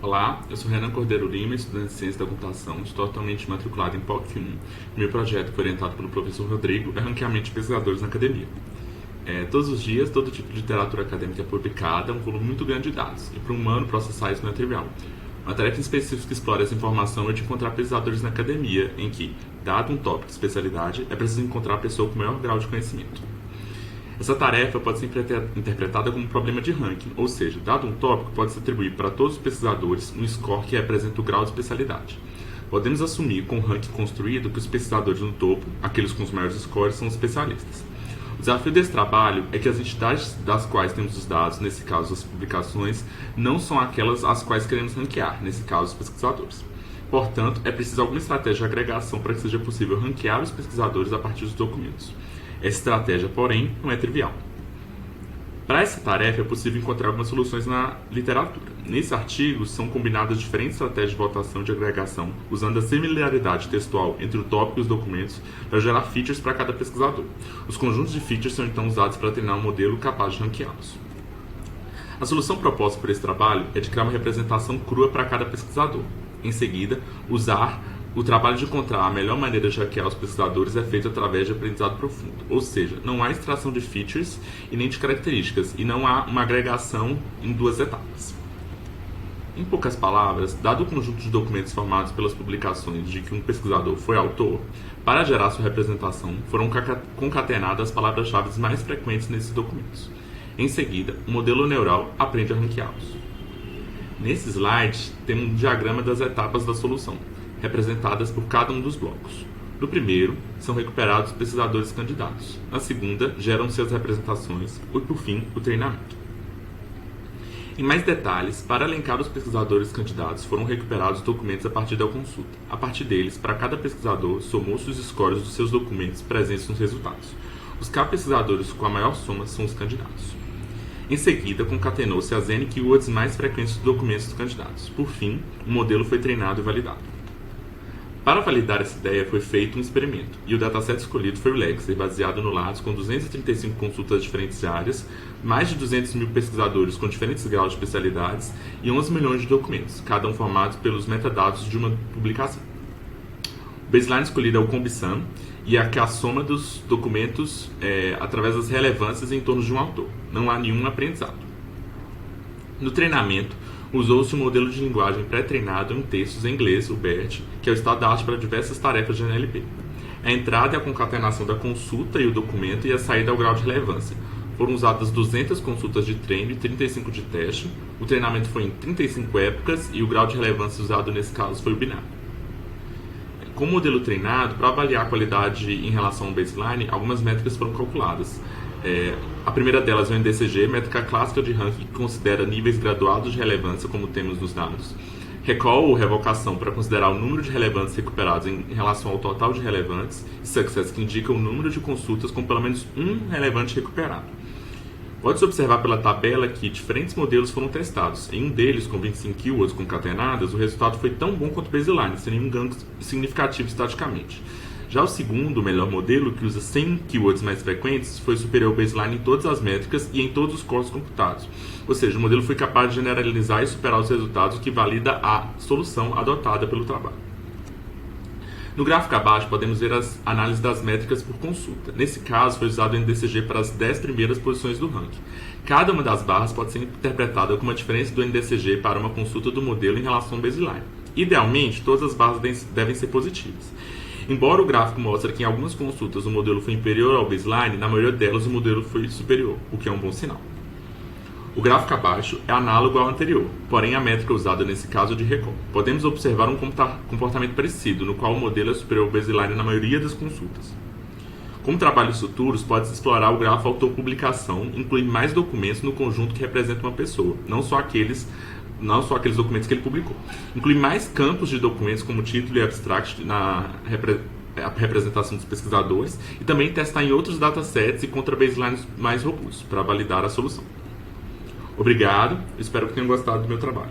Olá, eu sou Renan Cordeiro Lima, estudante de Ciência da Computação, estou atualmente matriculado em POC1. Meu projeto, que foi orientado pelo professor Rodrigo, é ranqueamento de pesquisadores na academia. Todos os dias, todo tipo de literatura acadêmica é publicada, um volume muito grande de dados, e para um humano processar isso não é trivial. Uma tarefa específica que explora essa informação é de encontrar pesquisadores na academia, em que, dado um tópico de especialidade, é preciso encontrar a pessoa com maior grau de conhecimento. Essa tarefa pode ser interpretada como um problema de ranking, ou seja, dado um tópico, pode-se atribuir para todos os pesquisadores um score que representa o grau de especialidade. Podemos assumir, com o ranking construído, que os pesquisadores no topo, aqueles com os maiores scores, são os especialistas. O desafio desse trabalho é que as entidades das quais temos os dados, nesse caso as publicações, não são aquelas às quais queremos ranquear, nesse caso os pesquisadores. Portanto, é preciso alguma estratégia de agregação para que seja possível ranquear os pesquisadores a partir dos documentos. Essa estratégia, porém, não é trivial. Para essa tarefa é possível encontrar algumas soluções na literatura. Nesse artigo, são combinadas diferentes estratégias de votação e de agregação, usando a similaridade textual entre o tópico e os documentos para gerar features para cada pesquisador. Os conjuntos de features são então usados para treinar um modelo capaz de ranqueá-los. A solução proposta por esse trabalho é de criar uma representação crua para cada pesquisador. Em seguida, o trabalho de encontrar a melhor maneira de hackear os pesquisadores é feito através de aprendizado profundo, ou seja, não há extração de features e nem de características, e não há uma agregação em duas etapas. Em poucas palavras, dado o conjunto de documentos formados pelas publicações de que um pesquisador foi autor, para gerar sua representação foram concatenadas as palavras-chave mais frequentes nesses documentos. Em seguida, o modelo neural aprende a ranqueá-los. Nesse slide, temos um diagrama das etapas da solução, representadas por cada um dos blocos. No primeiro, são recuperados os pesquisadores candidatos. Na segunda, geram-se as representações e, por fim, o treinamento. Em mais detalhes, para elencar os pesquisadores candidatos, foram recuperados documentos a partir da consulta. A partir deles, para cada pesquisador, somou-se os scores dos seus documentos presentes nos resultados. Os pesquisadores com a maior soma são os candidatos. Em seguida, concatenou-se as N keywords mais frequentes dos documentos dos candidatos. Por fim, o modelo foi treinado e validado. Para validar essa ideia, foi feito um experimento, e o dataset escolhido foi o Lexer, baseado no Lattes, com 235 consultas de diferentes áreas, mais de 200 mil pesquisadores com diferentes graus de especialidades e 11 milhões de documentos, cada um formado pelos metadados de uma publicação. O baseline escolhido é o CombiSum, e é a soma dos documentos através das relevâncias em torno de um autor. Não há nenhum aprendizado. No treinamento, usou-se um modelo de linguagem pré-treinado em textos em inglês, o BERT, que é o estado da arte para diversas tarefas de NLP. A entrada é a concatenação da consulta e o documento, e a saída é o grau de relevância. Foram usadas 200 consultas de treino e 35 de teste. O treinamento foi em 35 épocas e o grau de relevância usado nesse caso foi o binário. Com o modelo treinado, para avaliar a qualidade em relação ao baseline, algumas métricas foram calculadas. A primeira delas é o NDCG, métrica clássica de ranking que considera níveis graduados de relevância, como temos nos dados. Recall ou revocação, para considerar o número de relevantes recuperados em relação ao total de relevantes. E Success, que indica o número de consultas com pelo menos um relevante recuperado. Pode-se observar pela tabela que diferentes modelos foram testados. Em um deles, com 25 keywords concatenadas, o resultado foi tão bom quanto o baseline, sem nenhum ganho significativo estaticamente. Já o segundo, o melhor modelo, que usa 100 keywords mais frequentes, foi superior ao baseline em todas as métricas e em todos os scores computados. Ou seja, o modelo foi capaz de generalizar e superar os resultados, o que valida a solução adotada pelo trabalho. No gráfico abaixo, podemos ver as análises das métricas por consulta. Nesse caso, foi usado o NDCG para as 10 primeiras posições do ranking. Cada uma das barras pode ser interpretada como a diferença do NDCG para uma consulta do modelo em relação ao baseline. Idealmente, todas as barras devem ser positivas. Embora o gráfico mostre que em algumas consultas o modelo foi inferior ao baseline, na maioria delas o modelo foi superior, o que é um bom sinal. O gráfico abaixo é análogo ao anterior, porém a métrica usada nesse caso é de recall. Podemos observar um comportamento parecido, no qual o modelo é superior ao baseline na maioria das consultas. Como trabalhos futuros, pode-se explorar o grafo autor-publicação, incluir mais documentos no conjunto que representa uma pessoa, não só aqueles documentos que ele publicou. Inclui mais campos de documentos como título e abstract na representação dos pesquisadores, e também testar em outros datasets e contra baselines mais robustos para validar a solução. Obrigado, espero que tenham gostado do meu trabalho.